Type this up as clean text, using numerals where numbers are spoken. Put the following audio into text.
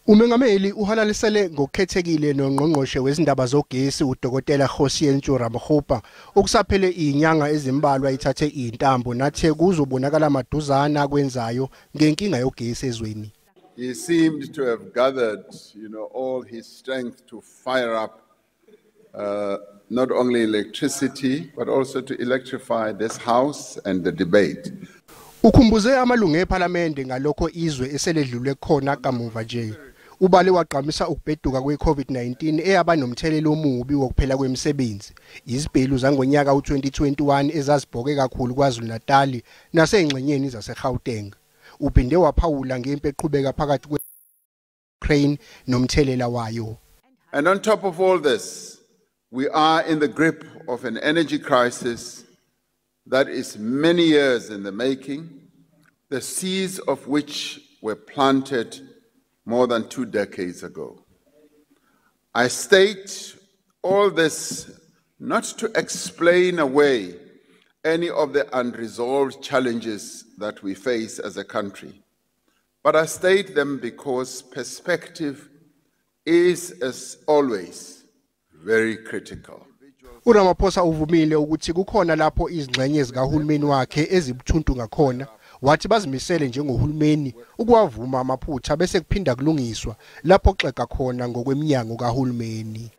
Umengameli uhalalisele ngokukhethekile nongqongqoshe wezindaba zogesi udokotela Ramaphosa okusaphele izinyanga ezimbalwa ithathe intambo nathe kuzobonakala maduzana kwenzayo ngenkinga yogesi ezweni. He seemed to have gathered, all his strength to fire up not only electricity but also to electrify this house and the debate. Ukhumbuze amaLungu ePhalamende ngalokho izwe eseledlule khona kamuva nje. Ubale waqhamisa ukubheduka kwe-COVID-19 eyaba nomthelelo omubi wokuphela kwemisebenzi. Izibhelu zangonyaka u-2021 ezazibhoke kakhulu KwaZulu-Natal nasezingxenyeni zaseGauteng. Uphinde waphawula ngempi eqhubeka phakathi kwe-Ukraine nomthelela wayo. And on top of all this, we are in the grip of an energy crisis that is many years in the making, the seeds of which were planted more than 2 decades ago. I state all this not to explain away any of the unresolved challenges that we face as a country, but I state them because perspective is, as always, very critical. Ramaphosa uvumile ukuthi kukhona lapho izingxenye zikahulumeni wakhe ezibuthuntu ngakhona. Wathi bazimisele njengohulumeni ukuwavuma amaphutha bese kuphinda kulungiswa lapho xeka khona ngokweminyango kahulumeni.